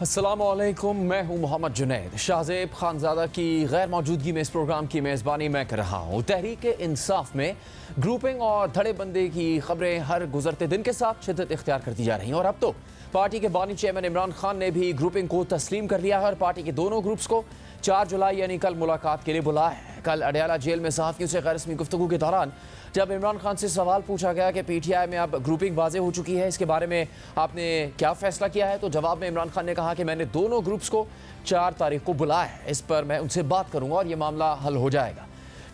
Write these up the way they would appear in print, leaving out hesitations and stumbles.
अस्सलामुअलैकुम, मैं हूं मोहम्मद जुनैद। शाहजेब खानजादा की गैर मौजूदगी में इस प्रोग्राम की मेज़बानी मैं कर रहा हूं। तहरीक इंसाफ में ग्रुपिंग और धड़ेबंदी की खबरें हर गुजरते दिन के साथ शिद्दत इख्तियार करती जा रही हैं और अब तो पार्टी के बानी चेयरमैन इमरान खान ने भी ग्रुपिंग को तस्लीम कर लिया है और पार्टी के दोनों ग्रुप्स को 4 जुलाई यानी कल मुलाकात के लिए बुलाया है। कल अडयाला जेल में सहाफ़ियों से गैर रस्मी गुफ्तगू के दौरान जब इमरान खान से सवाल पूछा गया कि पीटीआई में अब ग्रुपिंग वाज़ेह हो चुकी है, इसके बारे में आपने क्या फैसला किया है, तो जवाब में इमरान खान ने कहा कि मैंने दोनों ग्रुप्स को 4 तारीख को बुलाया है, इस पर मैं उनसे बात करूंगा और ये मामला हल हो जाएगा।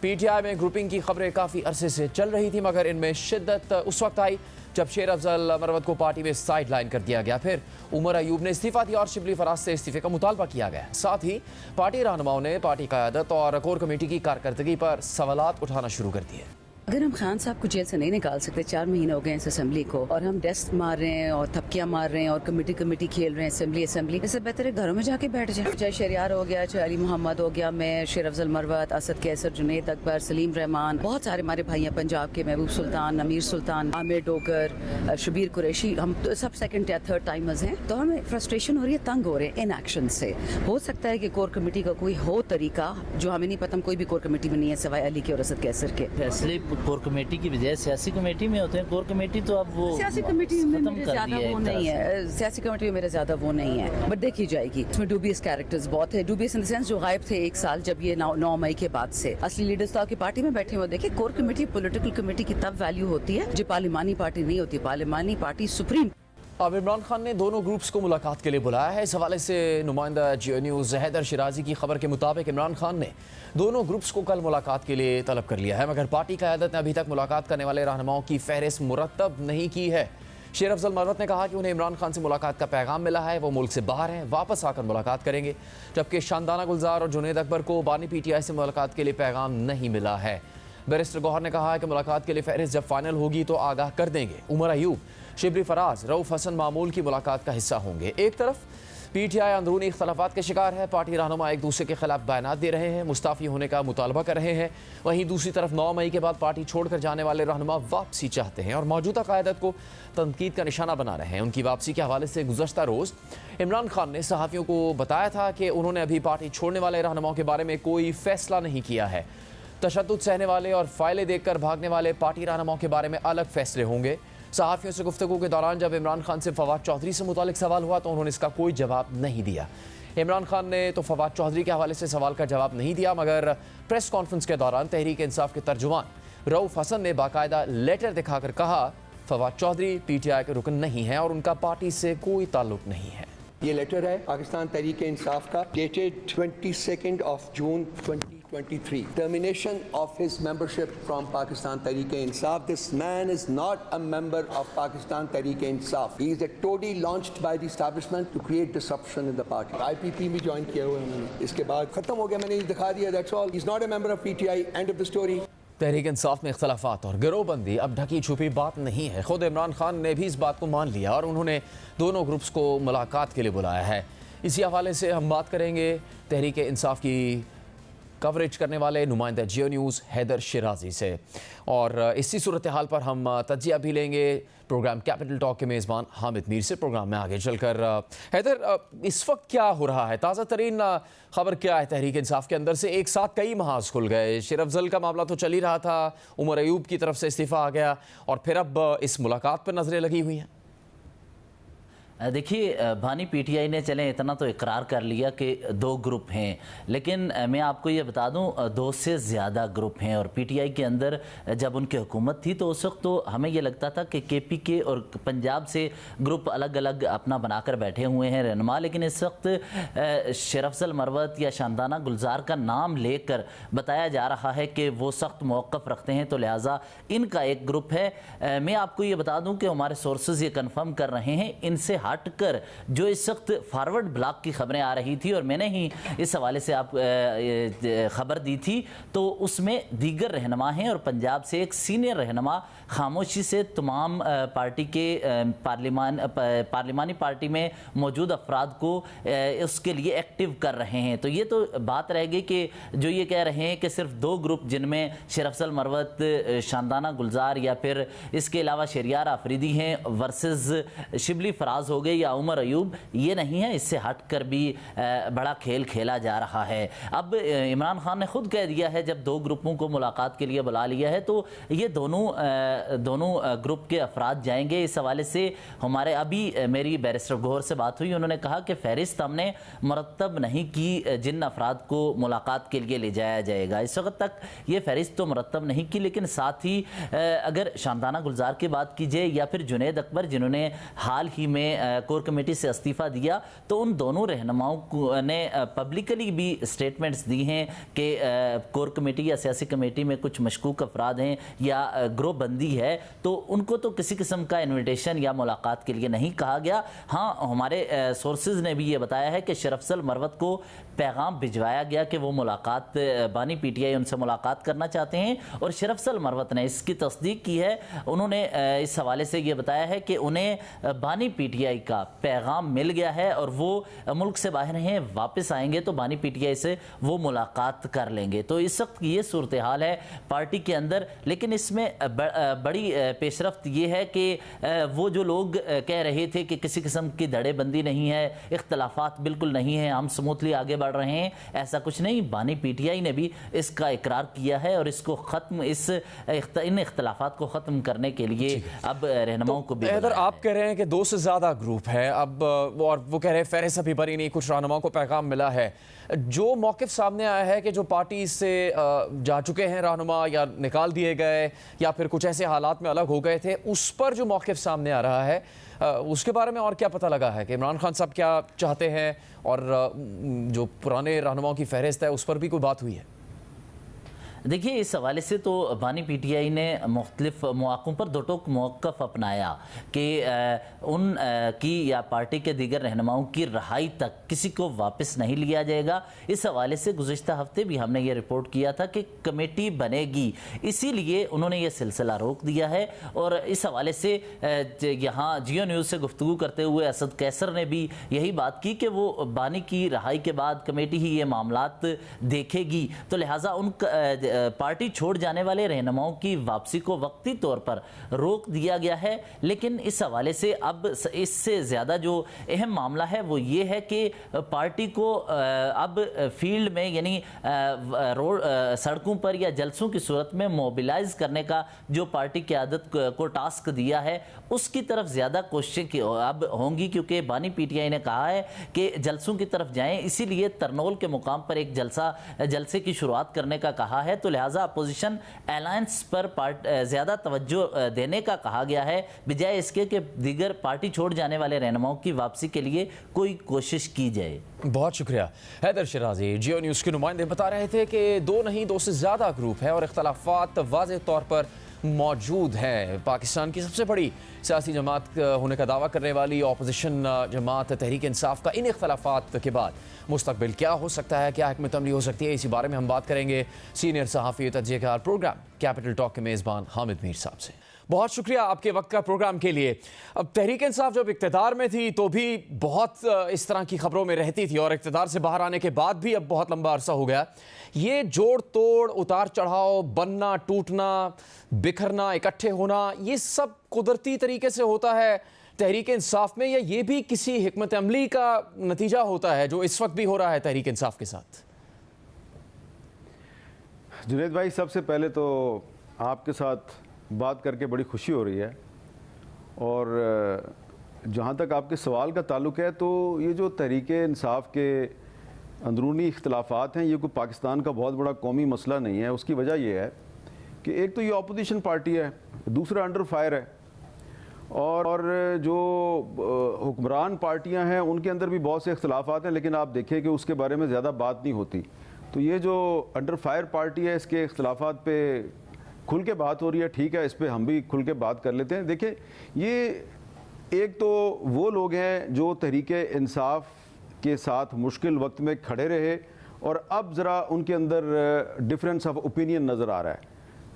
पीटीआई में ग्रुपिंग की खबरें काफ़ी अरसे से चल रही थी, मगर इनमें शिद्दत उस वक्त आई जब शेर अफजल मरवत को पार्टी में साइड लाइन कर दिया गया। फिर उमर अयूब ने इस्तीफा दिया और शिबली फराज से इस्तीफे का मुतालबा किया गया। साथ ही पार्टी रहनुमाओं ने पार्टी क़यादत और कोर कमेटी की कारकर्दगी पर सवालात उठाना शुरू कर दिए। अगर हम खान साहब को जेल से नहीं निकाल सकते, 4 महीने हो गए इस असेंबली को, और हम डेस्क मार रहे हैं और थपकियां मार रहे हैं और कमेटी खेल रहे हैं असेंबली, इससे बेहतर है घरों में जाके बैठ जाए। चाहे शरियार हो गया, चाहे अली मोहम्मद हो गया, मैं, शेर अफजल मरवत, असद कैसर, जुनैद अकबर, सलीम रहमान, बहुत सारे हमारे भाई हैं पंजाब के, महबूब सुल्तान, अमीर सुल्तान, आमिर डोगर, शबीर कुरैशी, हम तो सब सेकंड या थर्ड टाइमर्स हैं। तो हमें फ्रस्ट्रेशन हो रही है, तंग हो रहे हैं इन एक्शन से। हो सकता है कि कोर कमेटी का कोई हो तरीका जो हमें नहीं पता, हम कोई भी कोर कमेटी में नहीं है सिवाय अली के और असद कैसर के। फैसले कोर कमेटी की बजाय सियासी कमेटी में होते हैं। कोर कमेटी तो अब वो सियासी कमेटी में मेरे ज्यादा वो नहीं है, सियासी कमेटी में मेरा ज्यादा वो नहीं है, बट देखी जाएगी। इसमें डूबियस कैरेक्टर्स बहुत है, डूबियस इन द सेंस जो गायब थे 1 साल जब ये 9 मई के बाद से असली लीडर्स तो आपकी पार्टी में बैठे हुए। देखिए, कोर कमेटी पॉलिटिकल कमेटी की तब वैल्यू होती है जो पार्लिमानी पार्टी नहीं होती। पार्लिमानी पार्टी सुप्रीम। अब इमरान खान ने दोनों ग्रुप्स को मुलाकात के लिए बुलाया है। इस हवाले से नुमाइंदा जियो न्यूज़ हैदर शिराजी की खबर के मुताबिक इमरान खान ने दोनों ग्रुप्स को कल मुलाकात के लिए तलब कर लिया है, मगर पार्टी क़यादत ने अभी तक मुलाकात करने वाले रहनुमाओं की फहरिस्त मुरतब नहीं की है। शेर अफजल मरवत ने कहा कि उन्हें इमरान खान से मुलाकात का पैगाम मिला है, वो मुल्क से बाहर हैं, वापस आकर मुलाकात करेंगे, जबकि शानदाना गुलजार और जुनैद अकबर को बानी पीटीआई से मुलाकात के लिए पैगाम नहीं मिला है। बैरिस्टर गौहर ने कहा है कि मुलाकात के लिए फहरिस्त जब फाइनल होगी तो आगाह कर देंगे। उमर अयूब, शिबली फराज, रऊफ हसन मामूल की मुलाकात का हिस्सा होंगे। एक तरफ पीटीआई अंदरूनी इख्तलाफात के शिकार है, पार्टी रहनुमा एक दूसरे के खिलाफ बयानात दे रहे हैं, मुस्ताफ़ी होने का मुतालबा कर रहे हैं। वहीं दूसरी तरफ 9 मई के बाद पार्टी छोड़कर जाने वाले रहनुमा वापसी चाहते हैं और मौजूदा क़यादत को तनकीद का निशाना बना रहे हैं। उनकी वापसी के हवाले से गुज़श्ता रोज़ इमरान खान ने सहाफ़ियों को बताया था कि उन्होंने अभी पार्टी छोड़ने वाले रहनुमाओं के बारे में कोई फ़ैसला नहीं किया है। तशद्दुद सहने वाले और फाइलें देखकर भागने वाले पार्टी रहनुमाओं के बारे में अलग फैसले होंगे। सहाफ़ियों से गुफ्तगू के दौरान जब इमरान खान से फवाद चौधरी से मुतालिक सवाल हुआ तो उन्होंने इसका कोई जवाब नहीं दिया। इमरान खान ने तो फवाद चौधरी के हवाले से सवाल का जवाब नहीं दिया, मगर प्रेस कॉन्फ्रेंस के दौरान तहरीक इंसाफ के तर्जुमान रऊफ हसन ने बाकायदा लेटर दिखाकर कहा फवाद चौधरी पीटीआई के रुकन नहीं है और उनका पार्टी से कोई ताल्लुक नहीं है। ये लेटर है पाकिस्तान तहरीक इंसाफ का, dated 22 June 2023. Termination of his membership from Pakistan Tehreek-e-Insaf. This man is not a member of Pakistan Tehreek-e-Insaf. He is a toady launched by the establishment to create disruption in the party. IPP में join किया हुआ है उन्होंने, इसके बाद खत्म हो गया, मैंने दिखा दिया, that's all. He's not a member of PTI. End of the story. Tehreek Insaf में इख्तलाफात और गिरोहबंदी अब ढकी छुपी बात नहीं है। खुद इमरान खान ने भी इस बात को मान लिया और उन्होंने दोनों ग्रुप्स को मुलाकात के लिए बुलाया है। इसी हवाले से हम बात करेंगे तहरीक इंसाफ की कवरेज करने वाले नुमाइंदा जियो न्यूज़ हैदर शिराजी से, और इसी सूरत हाल पर हम तजिया भी लेंगे प्रोग्राम कैपिटल टॉक के मेज़बान हामिद मीर से। प्रोग्राम में आगे चलकर हैदर, इस वक्त क्या हो रहा है, ताज़ा तरीन खबर क्या है तहरीक इंसाफ के अंदर से? एक साथ कई महाज खुल गए, शेर अफजल का मामला तो चल ही रहा था, उमर अयूब की तरफ से इस्तीफ़ा आ गया और फिर अब इस मुलाकात पर नज़रें लगी हुई हैं। देखिए, बानी पीटीआई ने चलें इतना तो इकरार कर लिया कि 2 ग्रुप हैं, लेकिन मैं आपको ये बता दूं 2 से ज़्यादा ग्रुप हैं। और पीटीआई के अंदर जब उनकी हुकूमत थी तो उस वक्त तो हमें ये लगता था कि केपीके और पंजाब से ग्रुप अलग अलग अपना बनाकर बैठे हुए हैं रहनुमा, लेकिन इस वक्त शेर अफजल मरवत या शानदाना गुलजार का नाम लेकर बताया जा रहा है कि वो सख्त मौक़िफ़ रखते हैं, तो लिहाजा इनका एक ग्रुप है। मैं आपको ये बता दूँ कि हमारे सोर्सेज ये कन्फर्म कर रहे हैं, इनसे हटकर जो इस वक्त फॉरवर्ड ब्लॉक की खबरें आ रही थी और मैंने ही इस हवाले से आप खबर दी थी, तो उसमें दीगर रहनुमा हैं और पंजाब से एक सीनियर रहनुमा खामोशी से तमाम पार्टी के पार्लिमानी पार्टी में मौजूद अफराद को उसके लिए एक्टिव कर रहे हैं। तो ये तो बात रह गई कि जो ये कह रहे हैं कि सिर्फ 2 ग्रुप जिनमें शेर अफजल मरवत, शानदाना गुलजार या फिर इसके अलावा शरियार आफरीदी हैं वर्सेस शिबली फराज हो गए या उमर अयूब, ये नहीं है, इससे हटकर भी बड़ा खेल खेला जा रहा है। अब इमरान खान ने खुद कह दिया है जब दो ग्रुपों को मुलाकात के लिए बुला लिया है तो ये दोनों ग्रुप के अफराद जाएंगे। इस हवाले से हमारे अभी मेरी बैरिस्टर गौहर से बात हुई, उन्होंने कहा कि फहरिस्त हमने मुरतब नहीं की जिन अफराद को मुलाकात के लिए ले जाया जाएगा। इस वक्त तक ये फहरिस्त तो मुरतब नहीं की, लेकिन साथ ही अगर शांताना गुलजार की बात की जाए या फिर जुनैद अकबर जिन्होंने हाल ही में कोर कमेटी से इस्तीफ़ा दिया, तो उन दोनों रहनुमाओं ने पब्लिकली भी स्टेटमेंट्स दी हैं कि कोर कमेटी या सियासी कमेटी में कुछ मशकूक अफराद हैं या ग्रुप बंदी है, तो उनको तो किसी किस्म का इन्विटेशन या मुलाकात के लिए नहीं कहा गया। हाँ, हमारे सोर्सेज ने भी ये बताया है कि शरफसल मरवत को पैगाम भिजवाया गया कि वो मुलाकात बानी पीटीआई उनसे मुलाकात करना चाहते हैं और शरफसल मरवत ने इसकी तस्दीक की है। उन्होंने इस हवाले से ये बताया है कि उन्हें बानी पीटीआई का पैगाम मिल गया है और वो मुल्क से बाहर हैं, वापस आएंगे तो बानी पीटीआई से वो मुलाकात कर लेंगे। तो इस वक्त ये सूरत हाल है पार्टी के अंदर, लेकिन इसमें बड़ी पेशरफ्त ये है कि वो जो लोग कह रहे थे कि किसी किस्म की धड़ेबंदी नहीं है, इख्तलाफात बिल्कुल नहीं है, हम स्मूथली आगे बढ़ रहे हैं, ऐसा कुछ नहीं। बानी पीटीआई ने भी इसका इकरार किया है और इसको ख़त्म इन इख्तलाफात को ख़त्म करने के लिए अब रहनुमाओं को भी हैदर, आप कह रहे हैं कि 2 से ज़्यादा ग्रुप है अब, और वो कह रहे हैं फहरिस्त अभी बनी नहीं, कुछ रहनुमाओं को पैगाम मिला है। जो मौक़िफ़ सामने आया है कि जो पार्टी से जा चुके हैं रहनुमा या निकाल दिए गए या फिर कुछ ऐसे हालात में अलग हो गए थे, उस पर जो मौक़िफ़ सामने आ रहा है उसके बारे में और क्या पता लगा है कि इमरान खान साहब क्या चाहते हैं, और जो पुराने रहनुमाओं की फहरिस्त है उस पर भी कोई बात हुई है? देखिए, इस हवाले से तो बानी पीटीआई ने मुख्तलिफ मौक़ों पर दो टोक मौक़िफ़ अपनाया कि उन की या पार्टी के दीगर रहनुमाओं की रहाई तक किसी को वापस नहीं लिया जाएगा। इस हवाले से गुज़िश्ता हफ्ते भी हमने ये रिपोर्ट किया था कि कमेटी बनेगी, इसीलिए उन्होंने ये सिलसिला रोक दिया है। और इस हवाले से यहाँ जियो न्यूज़ से गुफ्तगू करते हुए असद कैसर ने भी यही बात की कि वो बानी की रहाई के बाद कमेटी ही ये मामलात देखेगी, तो लिहाजा उन पार्टी छोड़ जाने वाले रहनुमाओं की वापसी को वक्ती तौर पर रोक दिया गया है। लेकिन इस हवाले से अब इससे ज़्यादा जो अहम मामला है वो ये है कि पार्टी को अब फील्ड में यानी रोड सड़कों पर या जलसों की सूरत में मोबिलाइज करने का जो पार्टी क़यादत को टास्क दिया है उसकी तरफ ज़्यादा कोशिशें अब होंगी, क्योंकि बानी पीटीआई ने कहा है कि जलसों की तरफ जाएं, इसीलिए तरनोल के मुकाम पर एक जलसे की शुरुआत करने का कहा है। तो लिहाजा अपोजिशन अलायंस पर ज़्यादा तवज्जो देने का कहा गया है, बजाय इसके कि दीगर पार्टी छोड़ जाने वाले रहनुमाओं की वापसी के लिए कोई कोशिश की जाए। बहुत शुक्रिया। हैदर शिराजी, जियो न्यूज़ के नुमाइंदे, बता रहे थे कि 2 नहीं 2 से ज़्यादा ग्रुप हैं और इख्तलाफात वाज़ेह तौर पर मौजूद है। पाकिस्तान की सबसे बड़ी सियासी जमात होने का दावा करने वाली अपोजिशन जमात तहरीक इंसाफ का इन इख्तलाफात के बाद मुस्तकबिल क्या हो सकता है, क्या हिकमत अमली हो सकती है, इसी बारे में हम बात करेंगे सीनियर सहाफ़ी तजज़ियाकार प्रोग्राम कैपिटल टॉक के मेज़बान हामिद मीर साहब से। बहुत शुक्रिया आपके वक्त का प्रोग्राम के लिए। अब तहरीक इंसाफ जब इक़्तिदार में थी तो भी बहुत इस तरह की खबरों में रहती थी और इक़्तिदार से बाहर आने के बाद भी अब बहुत लंबा अरसा हो गया। ये जोड़ तोड़, उतार चढ़ाव, बनना टूटना, बिखरना, इकट्ठे होना, ये सब कुदरती तरीके से होता है तहरीक इंसाफ में, या ये भी किसी हिकमत अमली का नतीजा होता है जो इस वक्त भी हो रहा है तहरीक इंसाफ के साथ? जुनैद भाई, सबसे पहले तो आपके साथ बात करके बड़ी खुशी हो रही है, और जहाँ तक आपके सवाल का ताल्लुक़ है तो ये जो तहरीक इंसाफ के अंदरूनी इख्तलाफात हैं ये कोई पाकिस्तान का बहुत बड़ा कौमी मसला नहीं है। उसकी वजह यह है कि एक तो ये अपोजिशन पार्टी है, दूसरा अंडर फायर है, और जो हुक्मरान पार्टियां हैं उनके अंदर भी बहुत से इख्तलाफात हैं, लेकिन आप देखिए कि उसके बारे में ज़्यादा बात नहीं होती। तो ये जो अंडर फायर पार्टी है इसके इख्तलाफात पे खुल के बात हो रही है, ठीक है, इस पर हम भी खुल के बात कर लेते हैं। देखिए, ये एक तो वो लोग हैं जो तहरीक इंसाफ के साथ मुश्किल वक्त में खड़े रहे और अब ज़रा उनके अंदर डिफरेंस ऑफ ओपिनियन नज़र आ रहा है,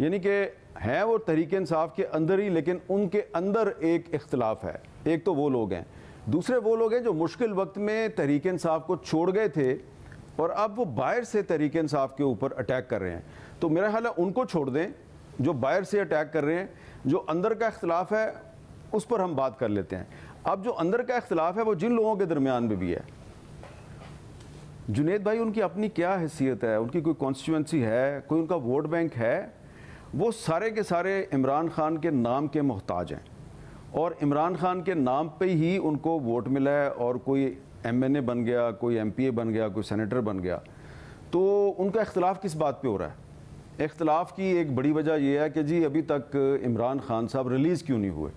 यानी कि हैं वो तहरीक इंसाफ के अंदर ही, लेकिन उनके अंदर एक इख्तलाफ है। एक तो वो लोग हैं, दूसरे वो लोग हैं जो मुश्किल वक्त में तहरीक इंसाफ को छोड़ गए थे और अब वो बाहर से तहरीक इंसाफ के ऊपर अटैक कर रहे हैं। तो मेरा ख्याल है उनको छोड़ दें जो बाहर से अटैक कर रहे हैं, जो अंदर का इख्तलाफ है उस पर हम बात कर लेते हैं। अब जो अंदर का इख्तिलाफ है वो जिन लोगों के दरमियान में भी है, जुनेद भाई उनकी अपनी क्या हैसियत है, उनकी कोई कॉन्स्टिट्यूंसी है, कोई उनका वोट बैंक है, वो सारे के सारे इमरान खान के नाम के मोहताज हैं और इमरान खान के नाम पे ही उनको वोट मिला है और कोई MNA बन गया, कोई MPA बन गया, कोई सेनेटर बन गया। तो उनका इख्तिलाफ किस बात पे हो रहा है? इख्तिलाफ की एक बड़ी वजह यह है कि जी अभी तक इमरान खान साहब रिलीज़ क्यों नहीं हुए।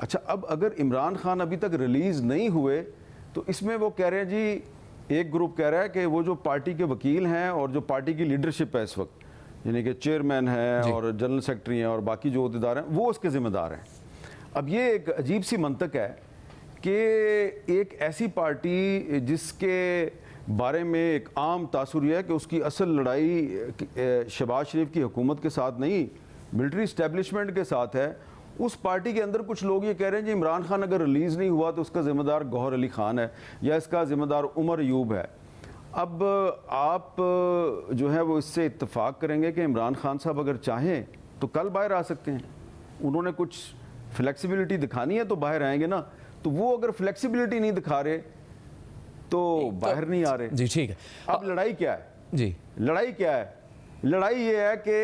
अच्छा, अब अगर इमरान खान अभी तक रिलीज़ नहीं हुए तो इसमें वो कह रहे हैं जी, एक ग्रुप कह रहा है कि वो जो पार्टी के वकील हैं और जो पार्टी की लीडरशिप है इस वक्त, यानी कि चेयरमैन है और जनरल सेक्रेटरी हैं और बाकी जो अहदेदार हैं, वो उसके ज़िम्मेदार हैं। अब ये एक अजीब सी मंतक है कि एक ऐसी पार्टी जिसके बारे में एक आम तासुर है कि उसकी असल लड़ाई शहबाज शरीफ की हुकूमत के साथ नहीं, मिलिट्री इस्टेब्लिशमेंट के साथ है, उस पार्टी के अंदर कुछ लोग ये कह रहे हैं जी इमरान खान अगर रिलीज़ नहीं हुआ तो उसका ज़िम्मेदार गौहर अली खान है या इसका ज़िम्मेदार उमर अयूब है। अब आप जो है वो इससे इत्तेफाक करेंगे कि इमरान खान साहब अगर चाहें तो कल बाहर आ सकते हैं, उन्होंने कुछ फ्लेक्सिबिलिटी दिखानी है तो बाहर आएंगे ना। तो वो अगर फ्लेक्सिबिलिटी नहीं दिखा रहे तो बाहर नहीं आ रहे। जी ठीक है। अब लड़ाई क्या है? जी लड़ाई क्या है? लड़ाई ये है कि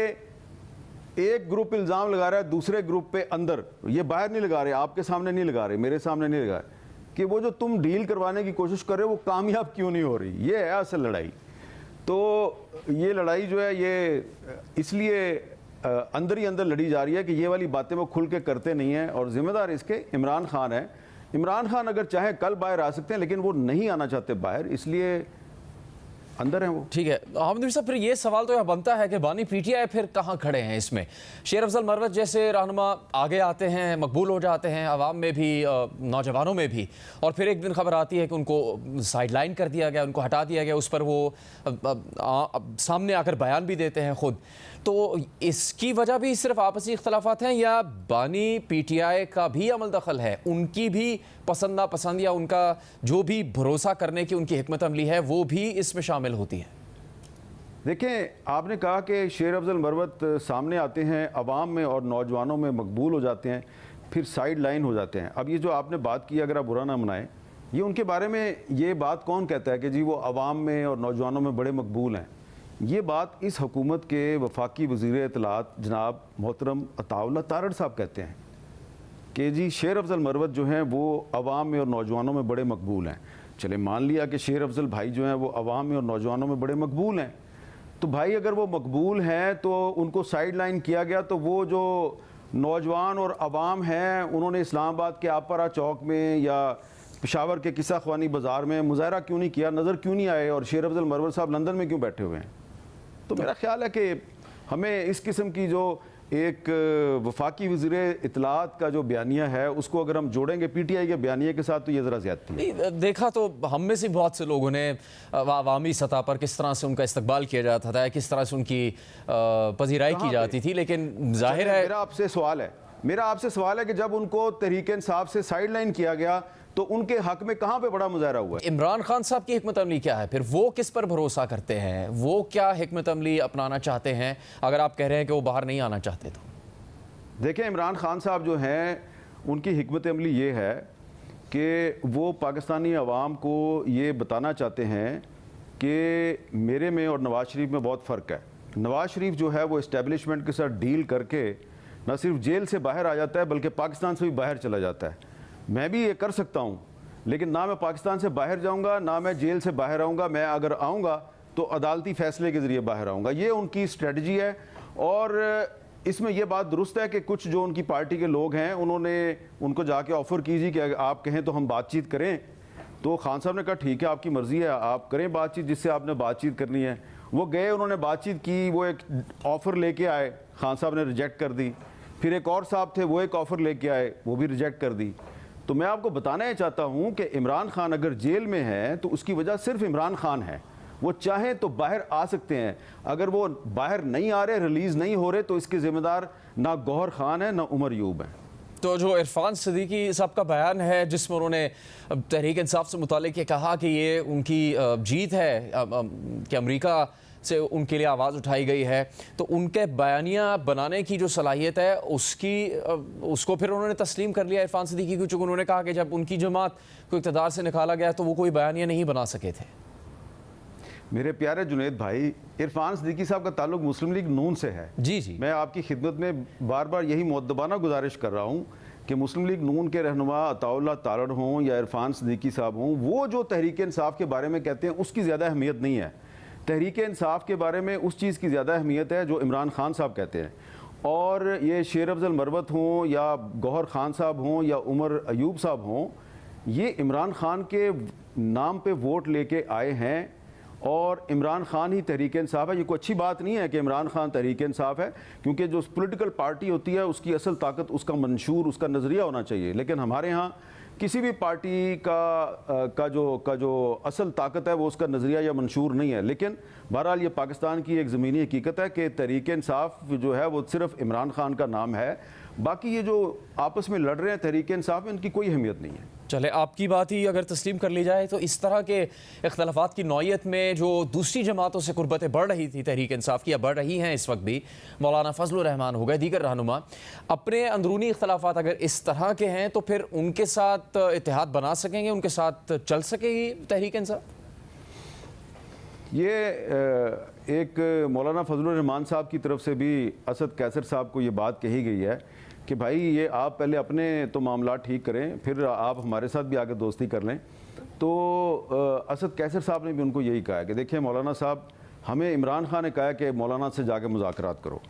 एक ग्रुप इल्ज़ाम लगा रहा है दूसरे ग्रुप पे अंदर, ये बाहर नहीं लगा रहे, आपके सामने नहीं लगा रहे, मेरे सामने नहीं लगा रहे, कि वो जो तुम डील करवाने की कोशिश कर रहे हो वो कामयाब क्यों नहीं हो रही। ये है असल लड़ाई। तो ये लड़ाई जो है ये इसलिए अंदर ही अंदर लड़ी जा रही है कि ये वाली बातें वो खुल के करते नहीं हैं और ज़िम्मेदार इसके इमरान खान है। इमरान खान अगर चाहे कल बाहर आ सकते हैं, लेकिन वो नहीं आना चाहते बाहर, इसलिए अंदर हैं वो। ठीक है अहमद साहब, फिर ये सवाल तो यह बनता है कि बानी PTI फिर कहाँ खड़े हैं इसमें? शेर अफजल मरवत जैसे रहनुमा आगे आते हैं, मकबूल हो जाते हैं आवाम में भी, नौजवानों में भी, और फिर एक दिन खबर आती है कि उनको साइडलाइन कर दिया गया, उनको हटा दिया गया, उस पर वो सामने आकर बयान भी देते हैं खुद। तो इसकी वजह भी सिर्फ आपसी इख्तलाफात हैं या बानी PTI का भी अमल दखल है, उनकी भी पसंद नापसंद या उनका जो भी भरोसा करने की उनकी हिकमत अमली है वो भी इसमें शामिल होती है? देखें, आपने कहा कि शेर अफजल मरवत सामने आते हैं अवाम में और नौजवानों में मकबूल हो जाते हैं, फिर साइड लाइन हो जाते हैं। अब ये जो आपने बात की, अगर आप बुरा ना मनाएं, ये उनके बारे में ये बात कौन कहता है कि जी वो अवाम में और नौजवानों में बड़े मकबूल हैं? ये बात इस हुकूमत के वफाकी वज़ीर इत्तलात जनाब मोहतरम अताउल्लाह तारड़ साहब कहते हैं कि जी शेर अफजल मरवत जो हैं वो अवाम में और नौजवानों में बड़े मकबूल हैं। चले मान लिया कि शेर अफजल भाई जो हैं वो अवाम में और नौजवानों में बड़े मकबूल हैं, तो भाई अगर वो मकबूल हैं तो उनको साइड लाइन किया गया, तो वो जो नौजवान और अवाम हैं उन्होंने इस्लामाबाद के आपरा चौक में या पेशावर के किस्सा ख्वानी बाज़ार में मुजाहरा क्यों नहीं किया, नज़र क्यों नहीं आए, और शेर अफजल मरवत साहब लंदन में क्यों बैठे हुए हैं? तो मेरा ख्याल है कि हमें इस किस्म की जो एक वफाकी वज़ीर इत्तलात का जो बयानिया है उसको अगर हम जोड़ेंगे PTI के बयानिए के साथ तो ये ज़रा ज़्यादती है। देखा तो हम में से बहुत से लोगों ने अवामी सतह पर किस तरह से उनका इस्तकबाल किया जाता था, किस तरह से उनकी पजीराई की जाती थी, लेकिन जाहिर है मेरा आपसे सवाल है कि जब उनको तहरीक इंसाफ से साइड लाइन किया गया तो उनके हक में कहां पे बड़ा मुजाहरा हुआ है? इमरान खान साहब की हिकमत अमली क्या है? फिर वो किस पर भरोसा करते हैं, वो क्या हिकमत अमली अपनाना चाहते हैं अगर आप कह रहे हैं कि वो बाहर नहीं आना चाहते? तो देखें, इमरान खान साहब जो हैं उनकी हिकमत अमली ये है कि वो पाकिस्तानी अवाम को ये बताना चाहते हैं कि मेरे में और नवाज़ शरीफ में बहुत फ़र्क है। नवाज़ शरीफ जो है वो इस्टेब्लिशमेंट के साथ डील करके न सिर्फ जेल से बाहर आ जाता है बल्कि पाकिस्तान से भी बाहर चला जाता है। मैं भी ये कर सकता हूँ, लेकिन ना मैं पाकिस्तान से बाहर जाऊँगा ना मैं जेल से बाहर आऊँगा। मैं अगर आऊँगा तो अदालती फ़ैसले के ज़रिए बाहर आऊँगा। ये उनकी स्ट्रेटजी है और इसमें यह बात दुरुस्त है कि कुछ जो उनकी पार्टी के लोग हैं उन्होंने उनको जाके ऑफ़र कीजिए कि आप कहें तो हम बातचीत करें। तो खान साहब ने कहा ठीक है, आपकी मर्ज़ी है, आप करें बातचीत जिससे आपने बातचीत करनी है। वो गए, उन्होंने बातचीत की, वो एक ऑफ़र लेके आए, खान साहब ने रिजेक्ट कर दी। फिर एक और साहब थे, वो एक ऑफ़र लेके आए, वो भी रिजेक्ट कर दी। तो मैं आपको बताना ही चाहता हूं कि इमरान खान अगर जेल में है तो उसकी वजह सिर्फ इमरान खान है। वो चाहें तो बाहर आ सकते हैं, अगर वो बाहर नहीं आ रहे, रिलीज़ नहीं हो रहे, तो इसके ज़िम्मेदार ना गौहर खान है ना उमर अयूब है। तो जो इरफान सिद्दीकी साहब का बयान है जिसमें उन्होंने तहरीक इंसाफ से मुतालिक ये कहा कि ये उनकी जीत है कि अमेरिका से उनके लिए आवाज़ उठाई गई है, तो उनके बयानिया बनाने की जो सलाहियत है उसको फिर उन्होंने तस्लीम कर लिया इरफान सिद्दीकी को, चूँकि उन्होंने कहा कि जब उनकी जमात को इक़्तिदार से निकाला गया तो वो कोई बयानिया नहीं बना सके थे। मेरे प्यारे जुनैद भाई, इरफान सिद्दीकी साहब का ताल्लुक मुस्लिम लीग नून से है। जी, मैं आपकी खिदमत में बार बार यही मुअद्दबाना गुजारिश कर रहा हूँ कि मुस्लिम लीग नून के रहनुमा अताउल्लाह तारड़ हों या इरफान सिद्दीकी साहब हों, वो जो तहरीक इंसाफ के बारे में कहते हैं उसकी ज़्यादा अहमियत नहीं है। तहरीक इंसाफ के बारे में उस चीज़ की ज़्यादा अहमियत है जो इमरान खान साहब कहते हैं। और ये शेर अफजल मरवत हों या गौहर खान साहब हों या उमर अयूब साहब हों, ये इमरान खान के नाम पे वोट लेके आए हैं और इमरान खान ही तहरीक इंसाफ है। ये कोई अच्छी बात नहीं है कि इमरान खान तहरीक इंसाफ है, क्योंकि जो पॉलिटिकल पार्टी होती है उसकी असल ताकत उसका मंशूर, उसका नज़रिया होना चाहिए। लेकिन हमारे यहाँ किसी भी पार्टी का जो असल ताकत है वो उसका नज़रिया या मंशूर नहीं है। लेकिन बहरहाल ये पाकिस्तान की एक ज़मीनी हकीकत है कि तहरीक इंसाफ जो है वो सिर्फ इमरान खान का नाम है, बाकी ये जो आपस में लड़ रहे हैं तहरीक इंसाफ में, इनकी कोई अहमियत नहीं है। चले, आपकी बात ही अगर तस्लीम कर ली जाए तो इस तरह के इख्तलाफात की नौयत में जो दूसरी जमातों से कुर्बतें बढ़ रही थी तहरीक इंसाफ की, या बढ़ रही हैं इस वक्त भी, मौलाना फजलुर रहमान हो गए, दीगर रहनुमा, अपने अंदरूनी इख्तलाफात अगर इस तरह के हैं तो फिर उनके साथ इत्तेहाद बना सकेंगे, उनके साथ चल सकेगी तहरीक इंसाफ? ये एक मौलाना फजलुर रहमान साहब की तरफ से भी असद कैसर साहब को ये बात कही गई है कि भाई ये आप पहले अपने तो मामला ठीक करें, फिर आप हमारे साथ भी आके दोस्ती कर लें। तो असद कैसर साहब ने भी उनको यही कहा है कि देखिए मौलाना साहब, हमें इमरान खान ने कहा है कि मौलाना से जाके मुज़ाकरात करो,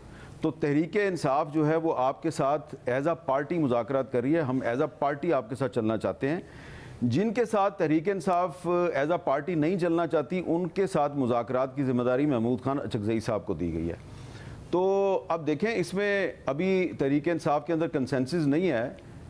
तो तहरीक इंसाफ जो है वो आपके साथ एज आ पार्टी मुज़ाकरात कर रही है, हम एज आ पार्टी आपके साथ चलना चाहते हैं। जिनके साथ तहरीक इंसाफ एज आ पार्टी नहीं चलना चाहती उनके साथ मुज़ाकरात की ज़िम्मेदारी महमूद खान अचकज़ई साहब को दी गई है। तो अब देखें, इसमें अभी तहरीक इंसाफ के अंदर कंसेंसस नहीं है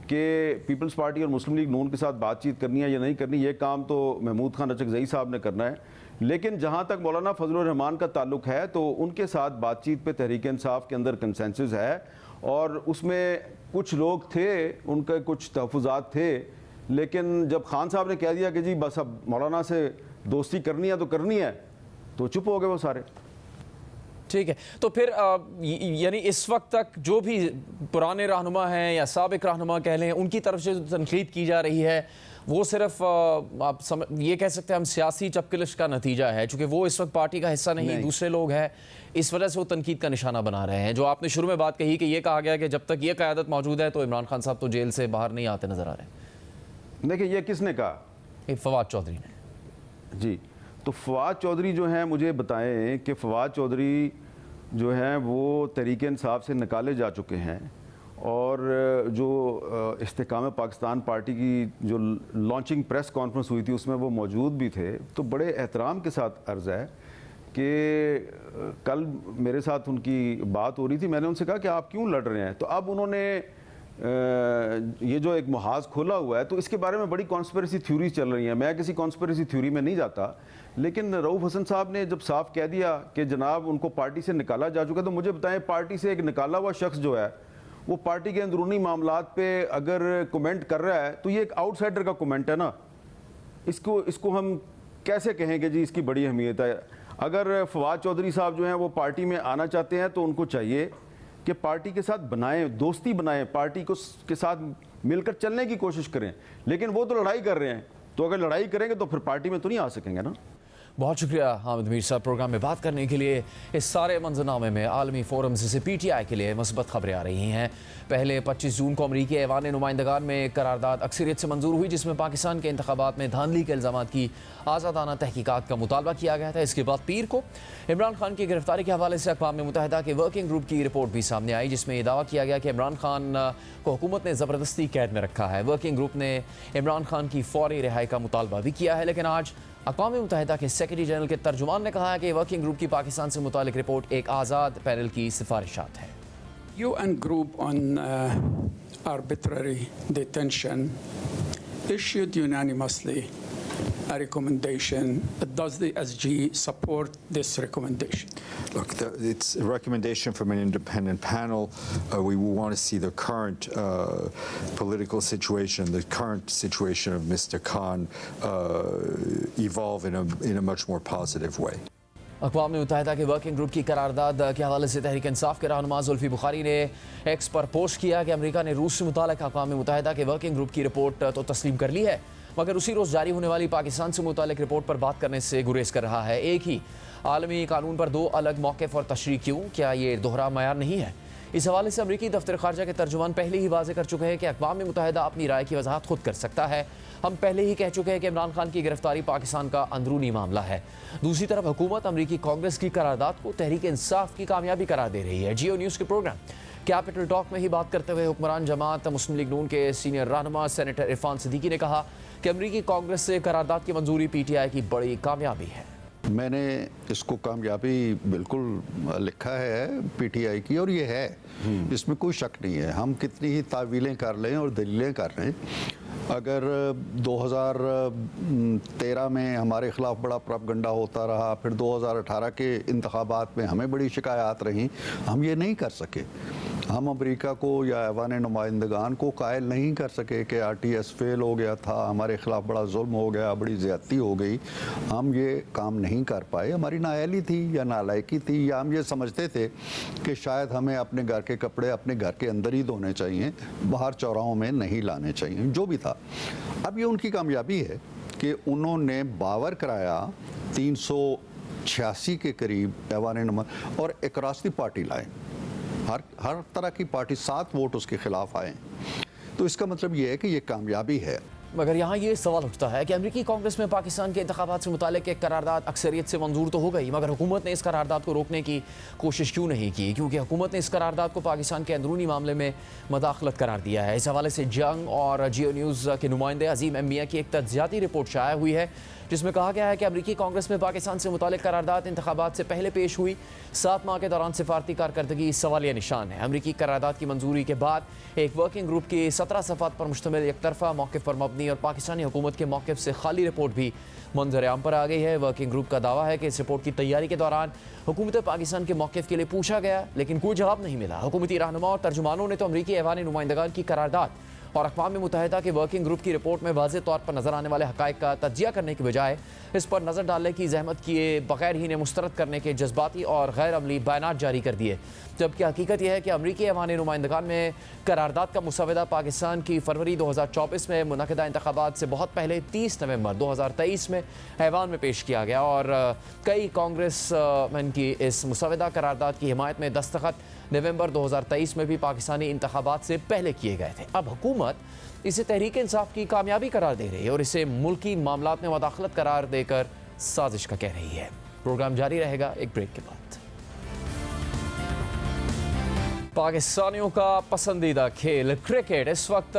कि पीपल्स पार्टी और मुस्लिम लीग नून के साथ बातचीत करनी है या नहीं करनी, ये काम तो महमूद खान अचकज़ई साहब ने करना है। लेकिन जहाँ तक मौलाना फजलुर रहमान का ताल्लुक है तो उनके साथ बातचीत पे तहरीक इंसाफ के अंदर कंसेंसस है, और उसमें कुछ लोग थे, उनके कुछ तहफ़्फ़ुज़ात थे, लेकिन जब खान साहब ने कह दिया कि जी बस अब मौलाना से दोस्ती करनी है तो करनी है, तो चुप हो गए वो सारे। ठीक है, तो फिर यानी इस वक्त तक जो भी पुराने रहनुमा हैं या साबिक रहनुमा कह लें, उनकी तरफ से जो तनकीद की जा रही है वो सिर्फ आप ये कह सकते हैं हम सियासी चपकलिश का नतीजा है, चूँकि वो इस वक्त पार्टी का हिस्सा नहीं, दूसरे लोग हैं, इस वजह से वो तनकीद का निशाना बना रहे हैं। जो आपने शुरू में बात कही कि ये कहा गया कि जब तक ये क़यादत मौजूद है तो इमरान खान साहब तो जेल से बाहर नहीं आते नज़र आ रहे हैं। देखिए ये किसने कहा? फवाद चौधरी ने। जी, तो फवाद चौधरी जो हैं, मुझे बताएं कि फवाद चौधरी जो हैं वो तहरीक इंसाफ से निकाले जा चुके हैं, और जो इस्तेकाम पाकिस्तान पार्टी की जो लॉन्चिंग प्रेस कॉन्फ्रेंस हुई थी उसमें वो मौजूद भी थे। तो बड़े एहतराम के साथ अर्ज़ है कि कल मेरे साथ उनकी बात हो रही थी, मैंने उनसे कहा कि आप क्यों लड़ रहे हैं, तो अब उन्होंने ये जो एक मुहाज खोला हुआ है तो इसके बारे में बड़ी कॉन्स्पिरेसी थ्योरीज चल रही हैं। मैं किसी कॉन्स्पिरेसी थ्योरी में नहीं जाता, लेकिन रऊफ़ हसन साहब ने जब साफ कह दिया कि जनाब उनको पार्टी से निकाला जा चुका है, तो मुझे बताएं पार्टी से एक निकाला हुआ शख्स जो है वो पार्टी के अंदरूनी मामलात पे अगर कमेंट कर रहा है तो ये एक आउटसाइडर का कमेंट है ना, इसको हम कैसे कहें कि जी इसकी बड़ी अहमियत है। अगर फवाद चौधरी साहब जो हैं वो पार्टी में आना चाहते हैं तो उनको चाहिए कि पार्टी के साथ बनाएं, दोस्ती बनाएं, पार्टी को के साथ मिलकर चलने की कोशिश करें। लेकिन वो तो लड़ाई कर रहे हैं, तो अगर लड़ाई करेंगे तो फिर पार्टी में तो नहीं आ सकेंगे ना। बहुत शुक्रिया हामिद मीर साहब प्रोग्राम में बात करने के लिए। इस सारे मंजरनामे में आलमी फोरम से PTI के लिए मस्बत खबरें आ रही हैं। पहले 25 जून को अमरीकी ऐवान नुमाइंदगान में करारदाद अक्सरियत से मंजूर हुई, जिसमें पाकिस्तान के इंतखाबात में धांधली के इल्ज़ामात की आज़ादाना तहकीकात का मुतालबा किया गया था। इसके बाद पीर को इमरान खान की गिरफ्तारी के हवाले से अक़वाम मुत्तहिदा के वर्किंग ग्रुप की रिपोर्ट भी सामने आई, जिसमें यह दावा किया गया कि इमरान खान को हुकूमत ने ज़बरदस्ती कैद में रखा है। वर्किंग ग्रुप ने इमरान खान की फौरी रिहाई का मुतालबा भी किया है, लेकिन आज अक़वाम मुत्तहिदा के सेक्रेटरी जनरल के तर्जुमान ने कहा है कि वर्किंग ग्रुप की पाकिस्तान से मुतालिक रिपोर्ट एक आज़ाद पैनल की सिफारिशात है। UN group on arbitrary detention issued unanimously a recommendation. Does the SG support this recommendation? Look, it's a recommendation from an independent panel. We want to see the current political situation, the current situation of Mr. Khan evolve in a much more positive way. अक़वाम मुत्तहिदा के working group की करारदाद के हवाले से तहरीक इंसाफ के रहनुमा जुल्फी बुखारी ने x पर post किया कि अमेरिका ने रूस से मुताल्लिक़ अक़वाम मुत्तहिदा के वर्किंग ग्रुप की रिपोर्ट तो तस्लीम कर ली है, मगर उसी रोज़ जारी होने वाली पाकिस्तान से मुताल्लिक़ रिपोर्ट पर बात करने से गुरेज कर रहा है। एक ही आलमी कानून पर दो अलग मौक़िफ़ और तशरीह क्यों? क्या ये दोहरा मयार नहीं है? इस हवाले से अमरीकी दफ्तर ख़ारजा के तर्जुमान पहले ही वाज़ेह कर चुके हैं कि अक़वाम मुत्तहिदा अपनी राय की वजाहत खुद कर सकता है। हम पहले ही कह चुके हैं कि इमरान खान की गिरफ्तारी पाकिस्तान का अंदरूनी मामला है। दूसरी तरफ हुकूमत अमरीकी कांग्रेस की करारदाद को तहरीक इंसाफ की कामयाबी करार दे रही है। जियो न्यूज़ के प्रोग्राम कैपिटल टॉक में ही बात करते हुए हुक्मरान जमात मुस्लिम लीग नून के सीनियर रहनुमा सेनेटर इरफान सिद्दीकी ने कहा कि अमरीकी कांग्रेस से करारदाद की मंजूरी PTI की बड़ी कामयाबी है। मैंने इसको कामयाबी बिल्कुल लिखा है PTI की, और ये है, इसमें कोई शक नहीं है। हम कितनी ही तावीलें कर लें और दलीलें कर लें, अगर 2013 में हमारे ख़िलाफ़ बड़ा प्रोपगंडा होता रहा, फिर 2018 के इंतखाबात में हमें बड़ी शिकायत रहीं, हम ये नहीं कर सके। हम अमेरिका को या ऐवान नुमाइंदगान को कायल नहीं कर सके कि RTS फेल हो गया था, हमारे ख़िलाफ़ बड़ा जुल्म हो गया, बड़ी ज़्यादती हो गई। हम ये काम नहीं कर पाए, हमारी नाअहली थी या नालायकी थी, या हम ये समझते थे कि शायद हमें अपने घर के कपड़े अपने घर के अंदर ही धोने चाहिए, बाहर चौराहों में नहीं लाने चाहिए, जो भी था। अब ये उनकी कामयाबी है कि उन्होंने बावर कराया 386 के करीब ऐवान नुमा और अक्रॉस द पार्टी लाए, हर तरह की पार्टी 7 वोट उसके खिलाफ आए। तो इसका मतलब ये है कि ये कामयाबी है। मगर यहाँ ये सवाल उठता है कि अमरीकी कांग्रेस में पाकिस्तान के इंतखाबात से मुताल्लिक़ एक करारदाद अक्सरियत से मंजूर तो हो गई, मगर हुकूमत ने इस करारदाद को रोकने की कोशिश क्यों नहीं की? क्योंकि हुकूमत ने इस करारदाद को पाकिस्तान के अंदरूनी मामले में मदाखलत करार दिया है। इस हवाले से जंग और जियो न्यूज़ के नुमाइंदे अजीम एम मियां की एक तज्जियाती रिपोर्ट शाया हुई है, जिसमें कहा गया है कि अमरीकी कांग्रेस में पाकिस्तान से मुताल्लिक़ करारदाद इंतखाबात से पहले पेश हुई। 7 माह के दौरान सिफारती कारकर्दगी सवालिया निशान है। अमरीकी करारदाद की मंजूरी के बाद एक वर्किंग ग्रुप की 17 सफ़ात पर मुश्तमिल एक तरफा मौक़िफ़ पर मबनी और पाकिस्तानी हुकूमत के मौक़िफ़ से खाली रिपोर्ट भी मंजर आम पर आ गई है। वर्किंग ग्रुप का दावा है कि इस रिपोर्ट की तैयारी के दौरान हुकूमत पाकिस्तान के मौक़िफ़ के लिए पूछा गया, लेकिन कोई जवाब नहीं मिला। हुकूमती रहनुमा और तर्जुमानों ने तो अमरीकी ऐवान नुमाइंदगान की करारदाद और अक़वाम मुत्तहिदा के वर्किंग ग्रुप की रिपोर्ट में वाज़ेह तौर पर नज़र आने वाले हक़ाइक़ का तज्जिया करने के बजाय इस पर नज़र डालने की ज़हमत किए बगैर ही ने मुस्तरद करने के जज्बाती और गैर अमली बयानात जारी कर दिए। जबकि हकीकत यह है कि अमरीकी ऐवान नुमाइंदगान में करारदाद का मुसवदा पाकिस्तान की फरवरी 2024 में मुनक़दा इंतखाबात से बहुत पहले 30 नवंबर 2023 में ऐवान में पेश किया गया और कई कांग्रेस मैन की इस मुसवदा करारदाद की हिमायत में दस्तखत नवंबर 2023 में भी पाकिस्तानी इंतखाबात से पहले किए गए थे। अब हुकूमत इसे तहरीक इंसाफ की कामयाबी करार दे रही है और इसे मुल्की मामलात में मदाखलत करार देकर साजिश का कह रही है। प्रोग्राम जारी रहेगा एक ब्रेक के बाद। पाकिस्तानियों का पसंदीदा खेल क्रिकेट। इस वक्त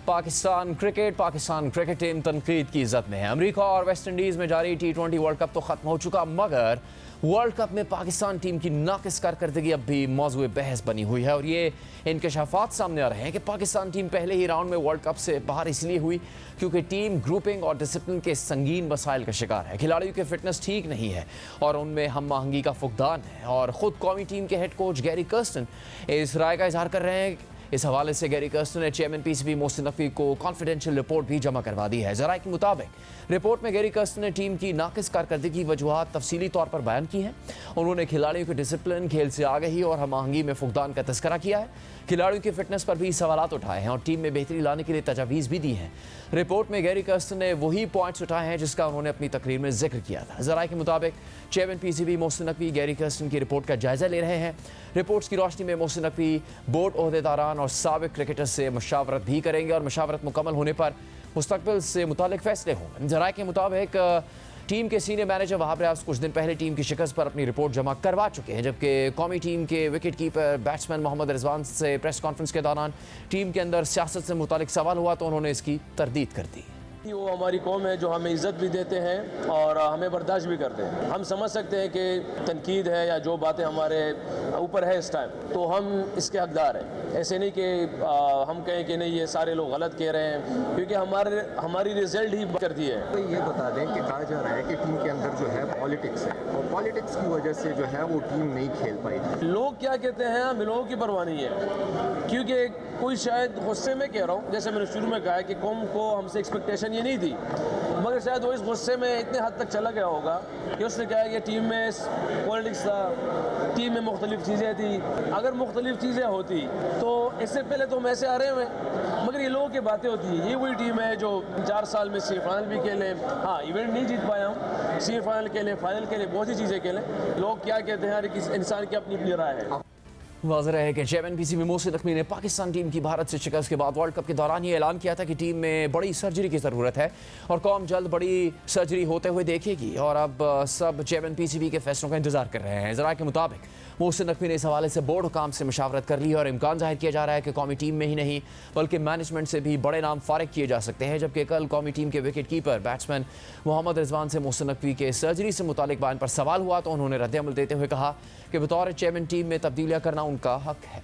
पाकिस्तान क्रिकेट टीम तनकीद की इज्जत में है। अमेरिका और वेस्ट इंडीज़ में जारी T20 वर्ल्ड कप तो ख़त्म हो चुका, मगर वर्ल्ड कप में पाकिस्तान टीम की नाक़िस कारकर्दगी अब भी मौज़ूए बहस बनी हुई है और ये इंकशाफात सामने आ रहे हैं कि पाकिस्तान टीम पहले ही राउंड में वर्ल्ड कप से बाहर इसलिए हुई क्योंकि टीम ग्रुपिंग और डिसिप्लिन के संगीन मसाइल का शिकार है। खिलाड़ियों की फिटनेस ठीक नहीं है और उनमें हम आहंगी का फुकदान है और ख़ुद कौमी टीम के हेड कोच गैरी कर्स्टन इस राय का इजहार कर रहे हैं। इस हवाले से गैरी कर्स्टन ने चेयरमैन PCB मोहसिन नकवी को कॉन्फिडेंशियल रिपोर्ट भी जमा करवा दी है। ज़राए के मुताबिक रिपोर्ट में गैरी कर्स्टन ने टीम की नाक़िस कारकर्दगी की वजूहात तफसीली तौर पर बयान की हैं। उन्होंने खिलाड़ियों के डिसिप्लिन, खेल से आगाही और हम आहंगी में फुकदान का तस्करा किया है। खिलाड़ियों की फिटनेस पर भी सवालात उठाए हैं और टीम में बेहतरी लाने के लिए तजावीज़ भी दी हैं। रिपोर्ट में गैरी कर्स्टन ने वही पॉइंट्स उठाए हैं जिसका उन्होंने अपनी तकरीर में जिक्र किया था। ज़राए के मुताबिक chairman PCB Mohsin Naqvi Gary Kirsten की रिपोर्ट का जायज़ा ले रहे हैं। रिपोर्ट्स की रोशनी में मोहसिन नकवी बोर्ड ओहदेदारान और साबिक क्रिकेटर्स से मशावरत भी करेंगे और मशावरत मुकम्मल होने पर मुस्तकबिल से मुतालिक फैसले होंगे। ज़राए के मुताबिक टीम के सीनियर मैनेजर वहाब रियाज कुछ दिन पहले टीम की शिकस्त पर अपनी रिपोर्ट जमा करवा चुके हैं, जबकि कौमी टीम के wicket keeper batsman Mohammad Rizwan से प्रेस कॉन्फ्रेंस के दौरान टीम के अंदर सियासत से मुतालिक सवाल हुआ तो उन्होंने इसकी तरदीद कर दी। वो हमारी कौम है जो हमें इज़्ज़त भी देते हैं और हमें बर्दाश्त भी करते हैं। हम समझ सकते हैं कि तनकीद है या जो बातें हमारे ऊपर है इस टाइम, तो हम इसके हकदार हैं। ऐसे नहीं कि हम कहें कि नहीं ये सारे लोग गलत कह रहे हैं, क्योंकि हमारी रिजल्ट ही करती है। तो ये बता दें कि कहा जा रहा है कि टीम के अंदर जो है पॉलिटिक्स है और पॉलिटिक्स की वजह से जो है वो टीम नहीं खेल पाई। लोग क्या कहते हैं हमें लोगों की परवाह नहीं है, क्योंकि कोई शायद गुस्से में कह रहा हूँ, जैसे मैंने शुरू में कहा कि कौम को हमसे एक्सपेक्टेशन ये नहीं थी, मगर शायद वो इस गुस्से में इतने हद तक चला गया होगा कि उसने कहा कि टीम में पॉलिटिक्स था, टीम में मुख्तलिफ चीज़ें थी। अगर मुख्तलिफ चीज़ें होती तो इससे पहले तो हम ऐसे आ रहे हुए, मगर ये लोगों की बातें होती हैं। ये वही टीम है जो 4 साल में सेमीफाइनल भी खेले, हाँ इवेंट नहीं जीत पाया हूँ, सेमीफाइनल खेले, फाइनल खेले, बहुत सी चीज़ें खेले। लोग क्या कहते हैं, हर किसी इंसान की अपनी अपनी राय है। वाज़ेह है कि चेयरमैन पीसीबी मोहसिन नकवी ने पाकिस्तान टीम की भारत से शिकस्त के बाद वर्ल्ड कप के दौरान ये ऐलान किया था कि टीम में बड़ी सर्जरी की ज़रूरत है और कौम जल्द बड़ी सर्जरी होते हुए देखेगी। और अब सब चेयरमैन पीसीबी के फैसलों का इंतजार कर रहे हैं। ज़रा के मुताबिक मोहसिन नकवी ने इस हवाले से बोर्ड हुकाम से मशावरत कर ली और इम्कान जाहिर किया जा रहा है कि कौमी टीम में ही नहीं बल्कि मैनेजमेंट से भी बड़े नाम फारिग किए जा सकते हैं। जबकि कल कौमी टीम के wicket keeper batsman Mohammad Rizwan से मोहसिन नकवी के सर्जरी से मुतालिक बयान पर सवाल हुआ तो उन्होंने रद्द-ए-अमल देते हुए कहा कि बतौर चेयरमैन टीम में तब्दीलियाँ करना उनका हक है।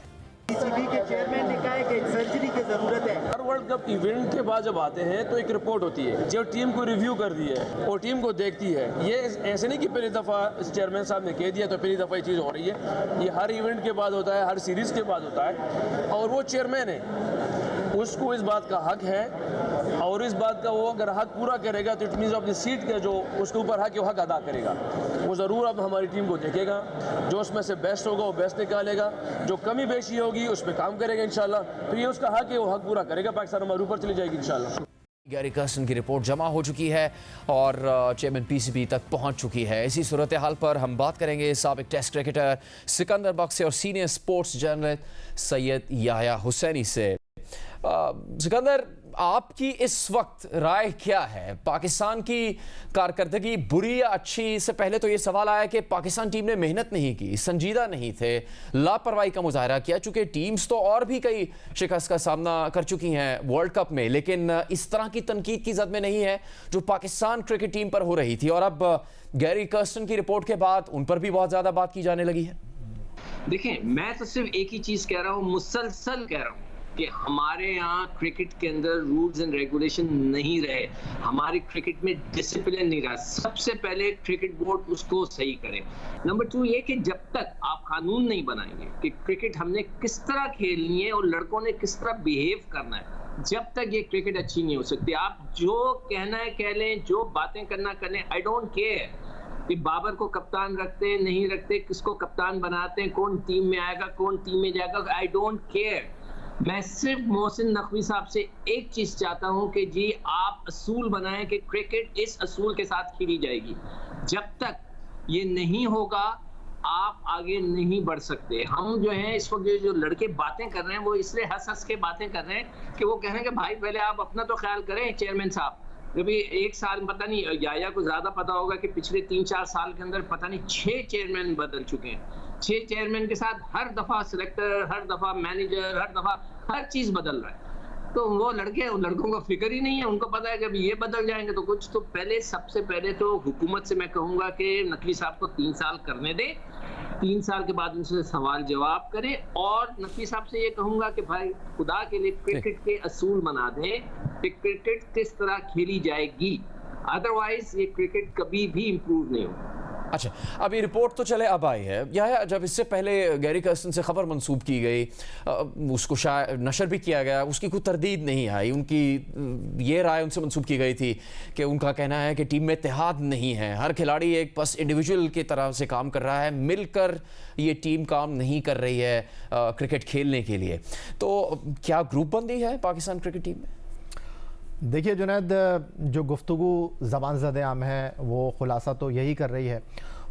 पीसीबी के चेयरमैन ने कहा है कि सर्जरी की जरूरत है। हर वर्ल्ड कप इवेंट के बाद जब आते हैं तो एक रिपोर्ट होती है जो टीम को रिव्यू कर दी है और टीम को देखती है। ये ऐसे नहीं कि पहली दफ़ा चेयरमैन साहब ने कह दिया तो पहली दफ़ा ये चीज़ हो रही है। ये हर इवेंट के बाद होता है, हर सीरीज़ के बाद होता है और वो चेयरमैन है, उसको इस बात का हक है और इस बात का वो अगर हक पूरा करेगा तो इट मीन्स अपनी सीट का जो उसके ऊपर हक है वो हक अदा करेगा। वो ज़रूर अब हमारी टीम को देखेगा, जो उसमें से बेस्ट होगा वो बेस्ट निकालेगा, जो कमी बेशी होगी उस पर काम करेगा इंशाल्लाह। तो ये उसका हक है, वो हक पूरा करेगा, पाकिस्तान हमारे ऊपर चली जाएगी इंशाल्लाह। गैरी कर्स्टन की रिपोर्ट जमा हो चुकी है और चेयरमैन पीसीबी तक पहुंच चुकी है। इसी सूरत हाल पर हम बात करेंगे साबिक टेस्ट क्रिकेटर सिकंदर बख्श से और senior sports journalist Syed Yahya Husaini से। सिकंदर, आपकी इस वक्त राय क्या है? पाकिस्तान की कारकर्दगी बुरी या अच्छी? इससे पहले तो ये सवाल आया कि पाकिस्तान टीम ने मेहनत नहीं की, संजीदा नहीं थे, लापरवाही का मुजाहरा किया। चूंकि टीम्स तो और भी कई शिकस्त का सामना कर चुकी हैं वर्ल्ड कप में, लेकिन इस तरह की तनकीद की जद में नहीं है जो पाकिस्तान क्रिकेट टीम पर हो रही थी। और अब गैरी कर्स्टन की रिपोर्ट के बाद उन पर भी बहुत ज़्यादा बात की जाने लगी है। देखें, मैं तो सिर्फ एक ही चीज़ कह रहा हूँ, मुसलसल कह रहा हूँ कि हमारे यहाँ क्रिकेट के अंदर रूल्स एंड रेगुलेशन नहीं रहे, हमारी क्रिकेट में डिसिप्लिन नहीं रहा। सबसे पहले क्रिकेट बोर्ड उसको सही करे। नंबर 2 ये कि जब तक आप कानून नहीं बनाएंगे कि क्रिकेट हमने किस तरह खेलनी है और लड़कों ने किस तरह बिहेव करना है, जब तक ये क्रिकेट अच्छी नहीं हो सकती। आप जो कहना है कह लें, जो बातें करना कर लें, आई डोंट केयर कि बाबर को कप्तान रखते नहीं रखते, किसको कप्तान बनाते हैं, कौन टीम में आएगा, कौन टीम में जाएगा, आई डोंट केयर। मैं सिर्फ मोहसिन नकवी साहब से एक चीज चाहता हूं कि जी आप असूल बनाएं कि क्रिकेट इस असूल के साथ खेली जाएगी। जब तक ये नहीं होगा आप आगे नहीं बढ़ सकते। हम जो है इस वक्त जो लड़के बातें कर रहे हैं वो इसलिए हंस हंस के बातें कर रहे हैं कि वो कह रहे हैं कि भाई पहले आप अपना तो ख्याल करें चेयरमैन साहब। अभी एक साल पता नहीं, याया को ज्यादा पता होगा कि पिछले 3-4 साल के अंदर पता नहीं 6 चेयरमैन बदल चुके हैं। 6 चेयरमैन के साथ हर दफा सिलेक्टर, हर दफा मैनेजर, हर दफा हर चीज बदल रहा है। तो वो लड़कों को फिक्र ही नहीं है, उनको पता है कि अभी ये बदल जाएंगे तो कुछ। तो पहले सबसे पहले तो हुकूमत से मैं कहूंगा कि नकवी साहब को 3 साल करने दे, 3 साल के बाद उनसे सवाल जवाब करें। और नकवी साहब से ये कहूंगा कि भाई खुदा के लिए क्रिकेट के असूल बना दें कि क्रिकेट किस तरह खेली जाएगी, अदरवाइज ये क्रिकेट कभी भी इम्प्रूव नहीं होगा। अच्छा, अब ये रिपोर्ट तो चले अब आई है, या जब इससे पहले गैरी कर्स्टन से खबर मंसूब की गई, उसको शायद नशर भी किया गया, उसकी कोई तरदीद नहीं आई। उनकी ये राय उनसे मंसूब की गई थी कि उनका कहना है कि टीम में इत्तेहाद नहीं है, हर खिलाड़ी एक बस इंडिविजुअल की तरह से काम कर रहा है, मिलकर ये टीम काम नहीं कर रही है क्रिकेट खेलने के लिए। तो क्या ग्रुप बंदी है पाकिस्तान क्रिकेट टीम में? देखिए जुनैद, जो गुफ्तगू ज़बान ज़द आम है वो ख़ुलासा तो यही कर रही है।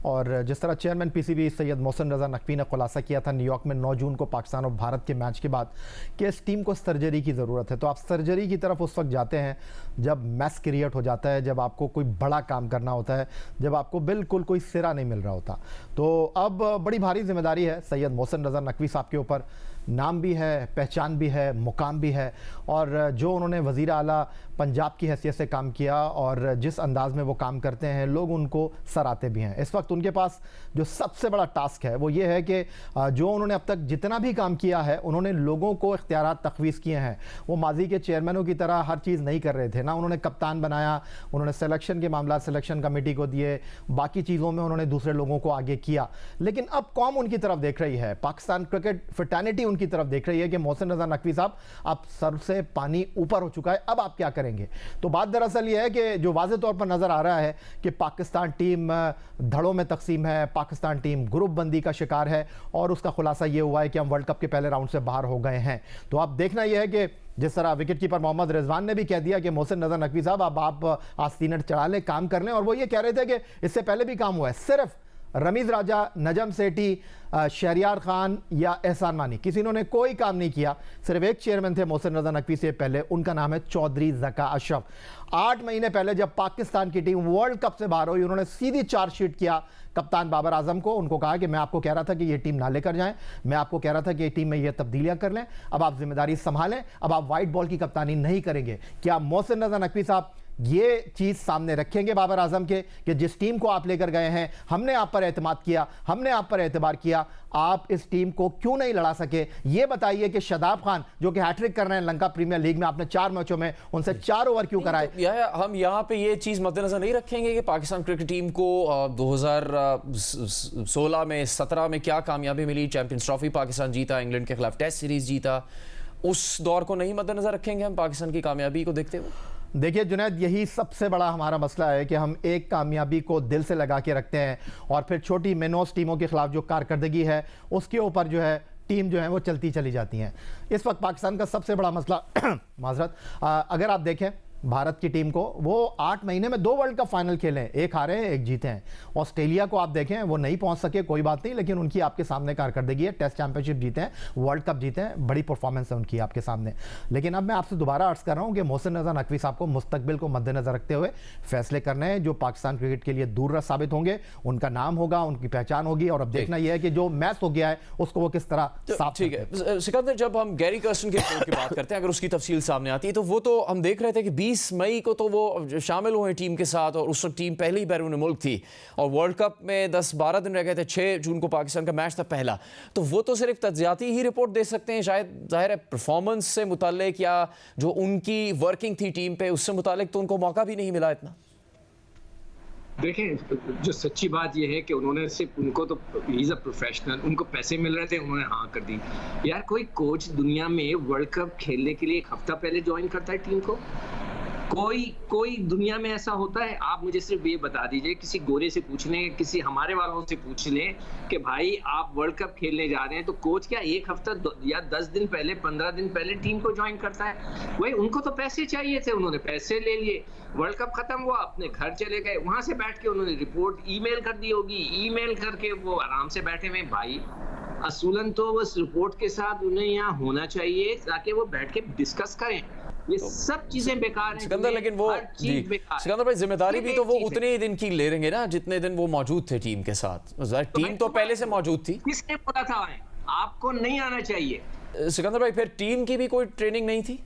और जिस तरह चेयरमैन पीसीबी सैयद मोहसिन रज़ा नकवी ने खुलासा किया था न्यूयॉर्क में 9 जून को पाकिस्तान और भारत के मैच के बाद कि इस टीम को सर्जरी की ज़रूरत है, तो आप सर्जरी की तरफ उस वक्त जाते हैं जब मैस क्रिएट हो जाता है, जब आपको कोई बड़ा काम करना होता है, जब आपको बिल्कुल कोई सिरा नहीं मिल रहा होता। तो अब बड़ी भारी जिम्मेदारी है सैयद मोहसिन रज़ा नकवी साहब के ऊपर। नाम भी है, पहचान भी है, मुकाम भी है, और जो उन्होंने वज़ीर आला पंजाब की हैसियत से काम किया और जिस अंदाज़ में वो काम करते हैं लोग उनको सराहते भी हैं। इस वक्त उनके पास जो सबसे बड़ा टास्क है वो ये है कि जो उन्होंने अब तक जितना भी काम किया है उन्होंने लोगों को इख्तियारात तखवीज़ किए हैं। वो माजी के चेयरमैनों की तरह हर चीज़ नहीं कर रहे थे ना, उन्होंने कप्तान बनाया, उन्होंने सिलेक्शन के मामला सिलेक्शन कमेटी को दिए, बाकी चीज़ों में उन्होंने दूसरे लोगों को आगे किया। लेकिन अब कौम उनकी तरफ देख रही है, पाकिस्तान क्रिकेट फ्रेटर्निटी उनकी तरफ देख रही है कि मोहसिन रजा नकवी साहब, अब सर से पानी ऊपर हो चुका है, अब आप क्या करेंगे। तो बात दरअसल ये है कि जो वाज़े तौर पर नज़र आ रहा है कि पाकिस्तान टीम धड़ों में तकसीम है, पाकिस्तान टीम ग्रुप बंदी का शिकार है, और उसका खुलासा ये हुआ है कि हम वर्ल्ड कप के पहले राउंड से बाहर हो गए हैं। तो अब देखना यह है कि जिस तरह विकेट कीपर मोहम्मद रिजवान ने भी कह दिया कि मोहसिन रजा नकवी साहब अब आप आस्तीन चढ़ा लें, काम कर लें, और वो ये कह रहे थे कि इससे पहले भी काम हुआ है, सिर्फ रमीज राजा, नजम सेठी, शहरियार खान या एहसान मानी, किसी ने कोई काम नहीं किया। सिर्फ एक चेयरमैन थे मोहसिन रजा नकवी से पहले, उनका नाम है चौधरी जका अशरफ। 8 महीने पहले जब पाकिस्तान की टीम वर्ल्ड कप से बाहर हुई, उन्होंने सीधी चार्जशीट किया कप्तान बाबर आजम को। उनको कहा कि मैं आपको कह रहा था कि ये टीम ना लेकर जाएं, मैं आपको कह रहा था कि ये टीम में ये तब्दीलियां कर लें, अब आप जिम्मेदारी संभालें, अब आप वाइट बॉल की कप्तानी नहीं करेंगे। क्या मोहसिन रजा नकवी साहब ये चीज सामने रखेंगे बाबर आजम के कि जिस टीम को आप लेकर गए हैं, हमने आप पर एतमाद किया, हमने आप पर एतबार किया, आप इस टीम को क्यों नहीं लड़ा सके? ये बताइए कि शादाब खान जो कि हैट्रिक कर रहे हैं लंका प्रीमियर लीग में, आपने 4 मैचों में उनसे 4 ओवर क्यों कराए? हम यहाँ पे ये चीज मद्देनजर नहीं रखेंगे कि पाकिस्तान क्रिकेट टीम को 2016 में 17 में क्या कामयाबी मिली, चैंपियंस ट्रॉफी पाकिस्तान जीता, इंग्लैंड के खिलाफ टेस्ट सीरीज जीता, उस दौर को नहीं मद्देनजर रखेंगे हम पाकिस्तान की कामयाबी को देखते हुए? देखिए जुनैद, यही सबसे बड़ा हमारा मसला है कि हम एक कामयाबी को दिल से लगा के रखते हैं और फिर छोटी मेनोस टीमों के खिलाफ जो कारकर्दगी है उसके ऊपर जो है टीम जो है वो चलती चली जाती हैं। इस वक्त पाकिस्तान का सबसे बड़ा मसला माजरत, अगर आप देखें भारत की टीम को, वो 8 महीने में 2 वर्ल्ड कप फाइनल खेले हैं, एक हारे हैं, एक जीते हैं। ऑस्ट्रेलिया को आप देखें, वो नहीं पहुंच सके, कोई बात नहीं, लेकिन उनकी आपके सामने कारकर्दगी है, टेस्ट चैंपियनशिप जीते हैं, वर्ल्ड कप जीते हैं, बड़ी परफॉर्मेंस है उनकी आपके सामने। लेकिन अब मैं आपसे दोबारा अर्ज कर रहा हूं कि मोहसिन रजा नकवी साहब को मुस्तकबिल को मद्देनजर रखते हुए फैसले करने हैं जो पाकिस्तान क्रिकेट के लिए दूररस साबित होंगे, उनका नाम होगा, उनकी पहचान होगी, और अब देखना यह है कि जो मैच हो गया है उसको वो किस तरह साफ। ठीक है सिकंदर, जब हम गैरी कर्स्टन की रिपोर्ट की बात करते हैं, अगर उसकी तफसील सामने आती है, तो वो तो हम देख रहे थे कि 20 मई को तो वो शामिल हुए टीम के साथ, और उस वक्त टीम पहले ही बैरून मुल्क थी, और वर्ल्ड कप में 10-12 दिन रह गए थे, 6 जून को पाकिस्तान का मैच था पहला। तो वो तो सिर्फ तज्जियाती ही रिपोर्ट दे सकते हैं, शायद जाहिर है परफॉर्मेंस से मुतालिक या जो उनकी वर्किंग थी टीम पे उससे मुतालिक तो उनको मौका भी नहीं मिला इतना। देखें, जो सच्ची बात यह है कि उन्होंने सिर्फ, उनको तो ही इज अ प्रोफेशनल, उनको पैसे मिल रहे थे, उन्होंने हाँ कर दी। यार कोई कोच दुनिया में वर्ल्ड कप खेलने के लिए 1 हफ्ता पहले ज्वाइन करता है टीम को? कोई दुनिया में ऐसा होता है? आप मुझे सिर्फ ये बता दीजिए, किसी गोरे से पूछ लें, किसी हमारे वालों से पूछ लें कि भाई आप वर्ल्ड कप खेलने जा रहे हैं, तो कोच क्या 1 हफ्ता या 10 दिन पहले, 15 दिन पहले टीम को ज्वाइन करता है? वही, उनको तो पैसे चाहिए थे, उन्होंने पैसे ले लिए, वर्ल्ड कप खत्म हुआ, अपने घर चले गए, वहां से बैठ के उन्होंने रिपोर्ट ईमेल कर दी होगी, ईमेल करके वो आराम से बैठे हुए। भाई असूलन तो उस रिपोर्ट के साथ उन्हें यहाँ होना चाहिए ताकि वो बैठ के डिस्कस करें। ये सब चीजें बेकार हैं सिकंदर, लेकिन वो सिकंदर भाई जिम्मेदारी भी तो वो उतने ही दिन की ले लेंगे ना जितने दिन वो मौजूद थे टीम के साथ। टीम तो पहले से मौजूद थी। किसने बोला था आपको नहीं आना चाहिए? सिकंदर भाई, फिर टीम की भी कोई ट्रेनिंग नहीं थी?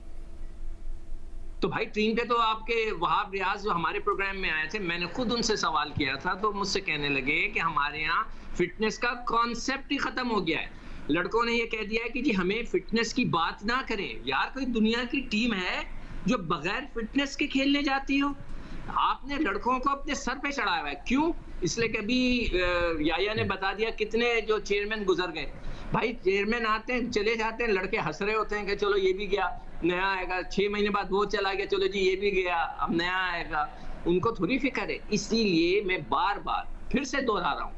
तो भाई टीम पे तो आपके वहाब रियाज जो हमारे प्रोग्राम में आए थे, मैंने खुद उनसे सवाल किया था, तो मुझसे कहने लगे कि हमारे यहाँ फिटनेस का कॉन्सेप्ट ही खत्म हो गया है। लड़कों ने ये कह दिया है कि जी हमें फिटनेस की बात ना करें। यार कोई दुनिया की टीम है जो बगैर फिटनेस के खेलने जाती हो? आपने लड़कों को अपने सर पे चढ़ाया हुआ है। क्यों? इसलिए कभी याया ने बता दिया कितने जो चेयरमैन गुजर गए। भाई चेयरमैन आते हैं, चले जाते हैं, लड़के हंस रहे होते हैं कि चलो ये भी गया, नया आएगा, 6 महीने बाद वो चला गया, चलो जी ये भी गया, अब नया आएगा। उनको थोड़ी फिक्र है। इसीलिए मैं बार बार फिर से दोहरा रहा हूँ,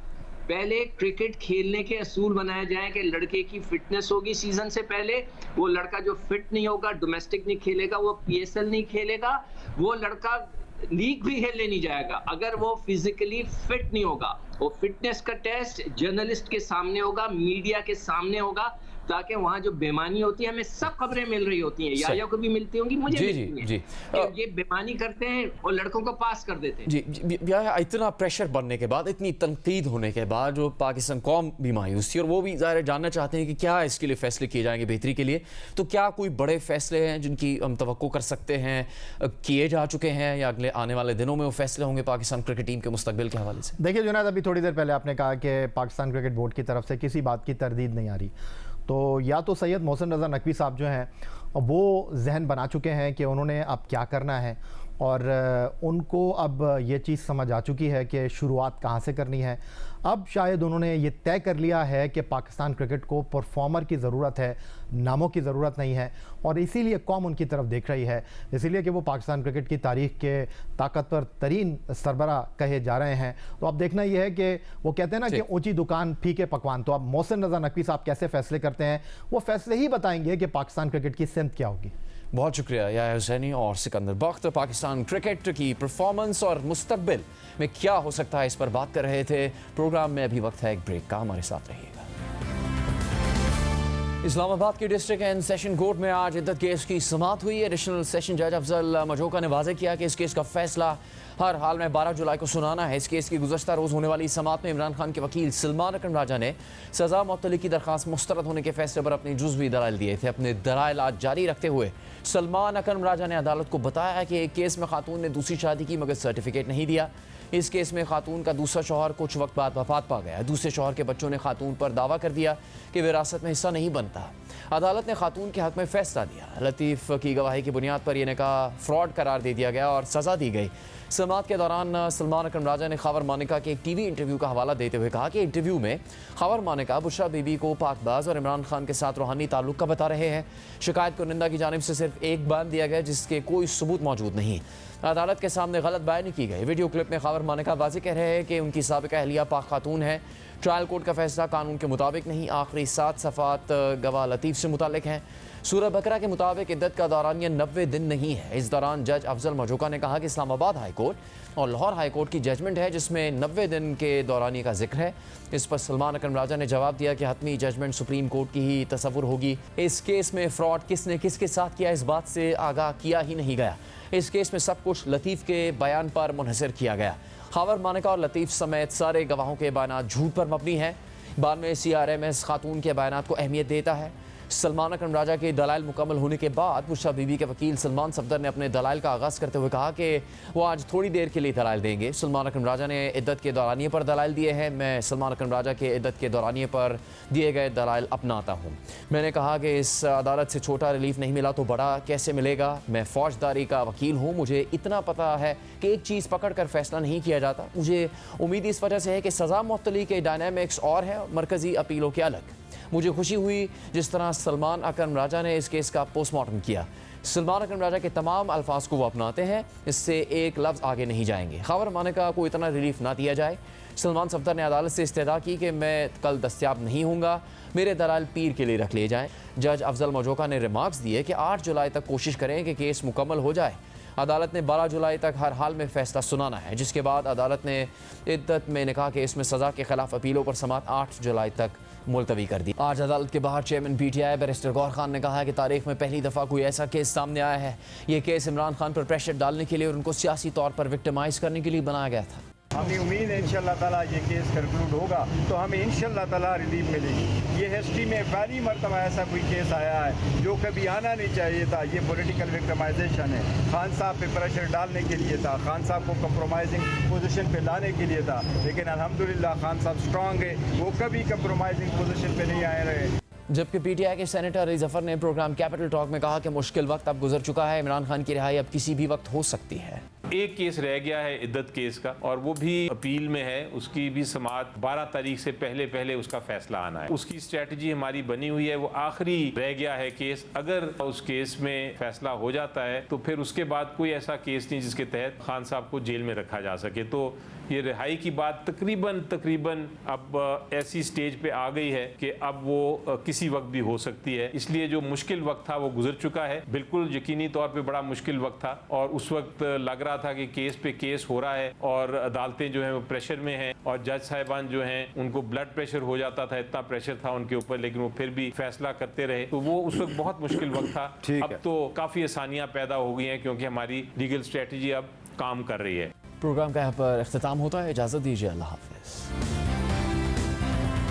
पहले क्रिकेट खेलने के असूल बनाए जाए कि लड़के की फिटनेस होगी सीजन से पहले। वो लड़का जो फिट नहीं होगा, डोमेस्टिक नहीं खेलेगा, वो PSL नहीं खेलेगा, वो लड़का लीग भी खेलने नहीं जाएगा अगर वो फिजिकली फिट नहीं होगा। वो फिटनेस का टेस्ट जर्नलिस्ट के सामने होगा, मीडिया के सामने होगा, ताकि वहाँ जो बेमानी होती है, हमें सब खबरें मिल रही होती हैं, याया को भी मिलती होंगी, मुझे मिलती हैं। ये बेमानी करते हैं और लड़कों को पास कर देते हैं। जी, इतना प्रेशर बनने के बाद, इतनी तनकीद होने के बाद जो पाकिस्तान कौम भी मायूस थी, और वो भी ज़ाहिर जानना चाहते हैं कि क्या इसके लिए फैसले किए जाएंगे बेहतरी के लिए। तो क्या कोई बड़े फैसले हैं जिनकी हम तवक्को कर सकते हैं, किए जा चुके हैं, या अगले आने वाले दिनों में वो फैसले होंगे पाकिस्तान क्रिकेट टीम के मुस्तकबिल के हवाले से? देखिए जुनैद, अभी थोड़ी देर पहले आपने कहा कि पाकिस्तान क्रिकेट बोर्ड की तरफ से किसी बात की तरदीद नहीं आ रही। तो या तो सैयद मोहसिन रजा नकवी साहब जो हैं वो जहन बना चुके हैं कि उन्होंने अब क्या करना है, और उनको अब ये चीज़ समझ आ चुकी है कि शुरुआत कहाँ से करनी है। अब शायद उन्होंने ये तय कर लिया है कि पाकिस्तान क्रिकेट को परफॉर्मर की ज़रूरत है, नामों की ज़रूरत नहीं है, और इसीलिए कौम उनकी तरफ देख रही है, इसीलिए कि वो पाकिस्तान क्रिकेट की तारीख के ताकतवर तरीन सरबराह कहे जा रहे हैं। तो अब देखना ये है कि वो कहते हैं ना कि ऊंची दुकान फीके पकवान। तो अब मोहसिन रज़ा नकवी साहब कैसे फैसले करते हैं, वो फैसले ही बताएंगे कि पाकिस्तान क्रिकेट की सिमत क्या होगी। बहुत शुक्रिया याहिया हुसैनी और सिकंदर बख्त। पाकिस्तान क्रिकेट की परफॉर्मेंस और मुस्तकबिल में क्या हो सकता है, इस पर बात कर रहे थे। प्रोग्राम में अभी वक्त है एक ब्रेक का, हमारे साथ रहिएगा। इस्लामाबाद के डिस्ट्रिक्ट एंड सेशन कोर्ट में आज इद्दत केस की समाअत हुई। एडिशनल सेशन जज अफजल मजोका ने वाज़ेह किया कि इस केस का फैसला हर हाल में 12 जुलाई को सुनाना है। इस केस की गुज़श्ता रोज़ होने वाली समाअत में इमरान खान के वकील सलमान अकरम राजा ने सज़ा मुअत्तली की दरख्वास्त मुस्तरद होने के फैसले पर अपने जुज़वी दलाइल दिए थे। अपने दलाइल आज जारी रखते हुए सलमान अकरम राजा ने अदालत को बताया कि एक केस में खातून ने दूसरी शादी की मगर सर्टिफिकेट नहीं दिया। इस केस में खातून का दूसरा शौहर कुछ वक्त बाद वफात पा गया। दूसरे शौहर के बच्चों ने खातून पर दावा कर दिया कि विरासत में हिस्सा नहीं बनता। अदालत ने खातून के हक में फैसला दिया। लतीफ़ की गवाही की बुनियाद पर यह निकाह फ्रॉड करार दे दिया गया और सज़ा दी गई। समाअत के दौरान सलमान अकरम राजा ने खबर मानिका के एक टीवी इंटरव्यू का हवाला देते हुए कहा कि इंटरव्यू में खबर मानिका बुशरा बीबी को पाकबाज और इमरान खान के साथ रूहानी ताल्लुक का बता रहे हैं। शिकायत कुनिंदा की जानिब से सिर्फ एक बयान दिया गया जिसके कोई सबूत मौजूद नहीं। अदालत के सामने गलत बयानी की गई। वीडियो क्लिप में खबर मानिका वाज़ेह कह रहे हैं कि उनकी साबिका अहलिया पाक खातून है। ट्रायल कोर्ट का फैसला कानून के मुताबिक नहीं, आखिरी 7 सफ़ात गवाह लतीफ़ से मुतालिक हैं। सूरह बकरा के मुताबिक इद्दत का दौरानिया 90 दिन नहीं है। इस दौरान जज अफजल मजोका ने कहा कि इस्लामाबाद हाई कोर्ट और लाहौर हाई कोर्ट की जजमेंट है जिसमें 90 दिन के दौरानिया का जिक्र है। इस पर सलमान अकरम राजा ने जवाब दिया कि हतमी जजमेंट सुप्रीम कोर्ट की ही तसव्वुर होगी। इस केस में फ्रॉड किसने किसके साथ किया इस बात से आगाह किया ही नहीं गया। इस केस में सब कुछ लतीफ़ के बयान पर मुनहसर किया गया। खबर मानिका और लतीफ़ समेत सारे गवाहों के बयान झूठ पर मबनी है। बाद में CRMS खातून के बयान को अहमियत देता है। सलमान अकरम राजा के दलाइल मुकम्मल होने के बाद बुशरा बीबी के वकील सलमान सफदर ने अपने दलाइल का आगाज़ करते हुए कहा कि वो आज थोड़ी देर के लिए दलाइल देंगे। सलमान अकरम राजा ने इद्दत के दौरानिए पर दलाइल दिए हैं। मैं सलमान अकरम राजा के इद्दत के दौरानिए पर दिए गए दलाइल अपनाता हूँ। मैंने कहा कि इस अदालत से छोटा रिलीफ नहीं मिला तो बड़ा कैसे मिलेगा। मैं फौजदारी का वकील हूँ, मुझे इतना पता है कि एक चीज़ पकड़ कर फैसला नहीं किया जाता। मुझे उम्मीद इस वजह से है कि सज़ा मुअत्तली के डायनामिक्स और हैं, मरकज़ी अपीलों के अलग। मुझे खुशी हुई जिस तरह सलमान अकरम राजा ने इस केस का पोस्टमार्टम किया। सलमान अकरम राजा के तमाम अल्फाज को वो अपनाते हैं, इससे एक लफ्ज़ आगे नहीं जाएंगे। खबर मानिका को इतना रिलीफ ना दिया जाए। सलमान सफदर ने अदालत से इस्तेदा की कि मैं कल दस्तियाब नहीं हूँगा, मेरे दलाल पीर के लिए रख लिए जाएँ। जज अफजल मजोका ने रिमार्क्स दिए कि 8 जुलाई तक कोशिश करें कि केस मुकम्मल हो जाए। अदालत ने 12 जुलाई तक हर हाल में फैसला सुनाना है, जिसके बाद अदालत ने इद्दत में निकाह केस में सज़ा के खिलाफ अपीलों पर समाअत 8 जुलाई तक मुलतवी कर दी। आज अदालत के बाहर chairman PTI barrister Gohar Khan ने कहा कि तारीख में पहली दफ़ा कोई ऐसा केस सामने आया है। ये केस इमरान खान पर प्रेशर डालने के लिए और उनको सियासी तौर पर विक्टिमाइज़ करने के लिए बनाया गया था। हमें उम्मीद है इंशाल्लाह ताला ये केस कंक्लूड होगा तो हमें इंशाल्लाह ताला रिलीफ मिलेगी। ये हिस्ट्री में पहली मरतबा ऐसा कोई केस आया है जो कभी आना नहीं चाहिए था। ये पॉलिटिकल विक्टिमाइजेशन है, खान साहब पे प्रेशर डालने के लिए था, खान साहब को कंप्रोमाइजिंग पोजीशन पे लाने के लिए था। लेकिन अल्हम्दुलिल्लाह खान साहब स्ट्रांग है, वो कभी कंप्रोमाइजिंग पोजीशन पे नहीं आए रहे। जबकि PTI के सेनेटर अली जफर ने प्रोग्राम कैपिटल टॉक में कहा कि मुश्किल वक्त अब गुजर चुका है, इमरान खान की रिहाई अब किसी भी वक्त हो सकती है। एक केस रह गया है इद्दत केस का और वो भी अपील में है। उसकी भी समाअत 12 तारीख से पहले उसका फैसला आना है। उसकी स्ट्रेटजी हमारी बनी हुई है। वो आखिरी रह गया है केस। अगर उस केस में फैसला हो जाता है तो फिर उसके बाद कोई ऐसा केस नहीं जिसके तहत खान साहब को जेल में रखा जा सके। तो ये रिहाई की बात तकरीबन अब ऐसी स्टेज पे आ गई है कि अब वो किसी वक्त भी हो सकती है। इसलिए जो मुश्किल वक्त था वो गुजर चुका है। बिल्कुल यकीनी तौर पे बड़ा मुश्किल वक्त था और उस वक्त लग रहा था कि केस पे केस हो रहा है और अदालतें जो हैं वो प्रेशर में हैं और जज साहिबान जो हैं उनको ब्लड प्रेशर हो जाता था, इतना प्रेशर था उनके ऊपर, लेकिन वो फिर भी फैसला करते रहे। तो वो उस वक्त बहुत मुश्किल वक्त था। अब तो काफ़ी आसानियाँ पैदा हो गई हैं क्योंकि हमारी लीगल स्ट्रेटजी अब काम कर रही है। प्रोग्राम का यहाँ पर इख्तिताम होता है। इजाज़त दीजिए, अल्लाह हाफ़िज़।